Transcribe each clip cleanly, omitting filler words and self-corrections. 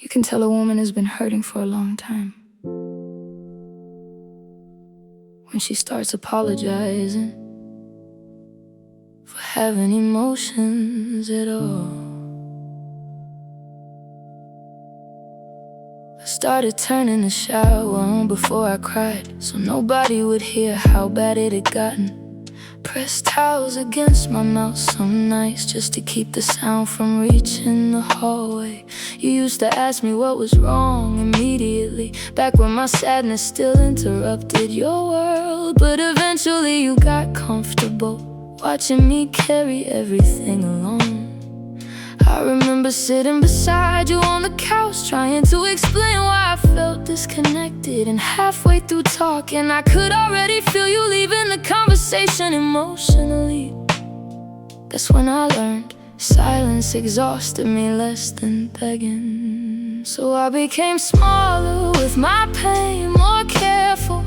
You can tell a woman has been hurting for a long time when she starts apologizing for having emotions at all. I started turning the shower on before I cried, so nobody would hear how bad it had gotten. Pressed towels against my mouth some nights just to keep the sound from reaching the hallway. You used to ask me what was wrong immediately, back when my sadness still interrupted your world. But eventually you got comfortable watching me carry everything alone. I remember sitting beside you on the couch, trying to explain why I felt disconnected. And halfway through talking, I could already feel you leaving the conversation emotionally. That's when I learned silence exhausted me less than begging. So I became smaller with my pain, more careful,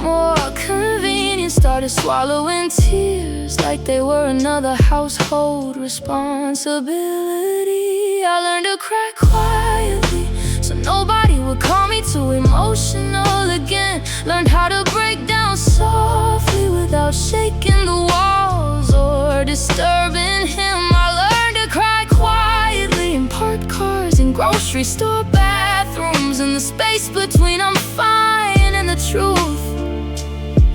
more convenient. Started swallowing tears like they were another household responsibility. I learned to cry quietly so nobody would call me too emotional again. Learned how to break down softly without shaking the walls or disturbing him. I learned to cry quietly in parked cars, in grocery store bathrooms, in the space between I'm fine and the truth.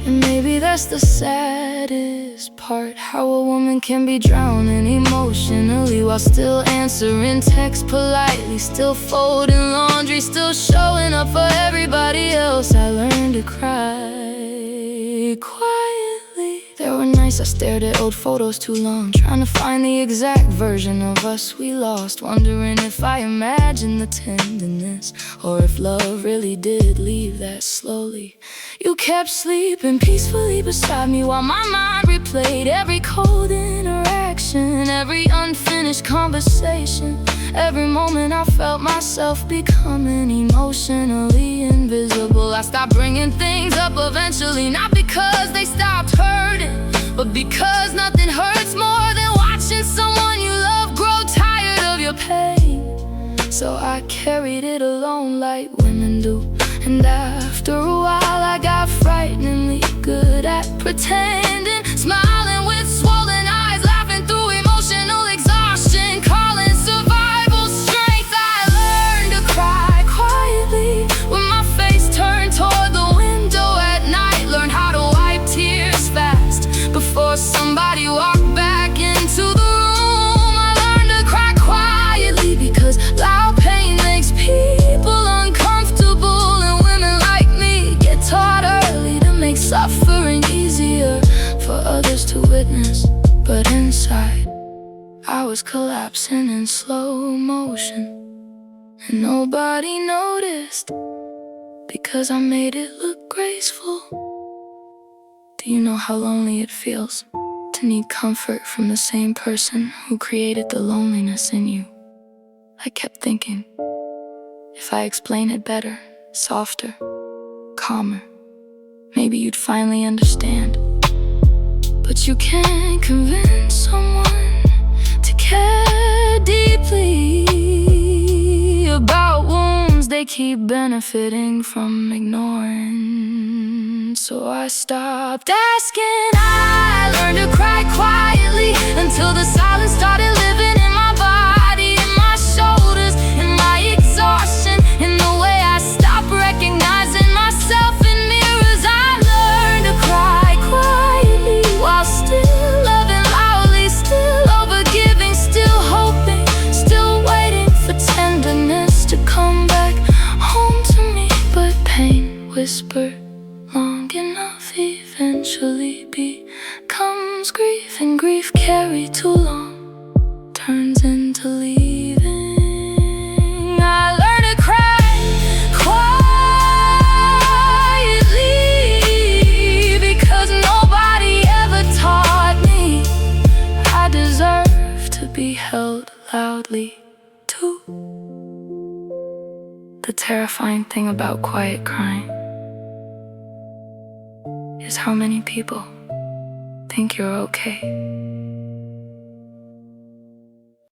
And maybe that's the saddest part, how a woman can be drowning emotionally while still answering texts politely, still folding laundry, still showing up for everybody else. I learned to cry quietly. There were nights I stared at old photos too long, trying to find the exact version of us we lost, wondering if I imagined the tenderness or if love really did leave that slowly. You kept sleeping peacefully beside me while my mind replayed every cold interaction, every unfinished conversation, every moment I felt myself becoming emotionally invisible. I stopped bringing things up eventually, not because they stopped hurting, but because nothing hurts more than watching someone you love grow tired of your pain. So I carried it alone like women do, and after a while I got frighteningly good at pretending, smiling with swollen eyes, laughing through emotional exhaustion, calling survival strength. I learned to cry quietly when my face turned toward the window at night. Learned how to wipe tears fast before somebody walked back into the room. I learned to cry quietly because loud pain makes people uncomfortable, and women like me get taught early to make suffering easier for others to witness. But inside, I was collapsing in slow motion, and nobody noticed because I made it look graceful. Do you know how lonely it feels to need comfort from the same person who created the loneliness in you? I kept thinking, if I explain it better, softer, calmer, maybe you'd finally understand. But you can't convince someone to care deeply about wounds they keep benefiting from ignoring. So I stopped asking. I learned to cry quietly until the silence started living in my body, in my shoulders, in my exhaustion, in the way I stopped recognizing myself in mirrors. I learned to cry quietly while still loving loudly, still overgiving, still hoping, still waiting for tenderness to come back home to me. But pain whispered long enough eventually becomes grief, and grief carried too long turns into leaving. I learned to cry quietly because nobody ever taught me I deserve to be held loudly too. The terrifying thing about quiet crying is how many people think you're okay.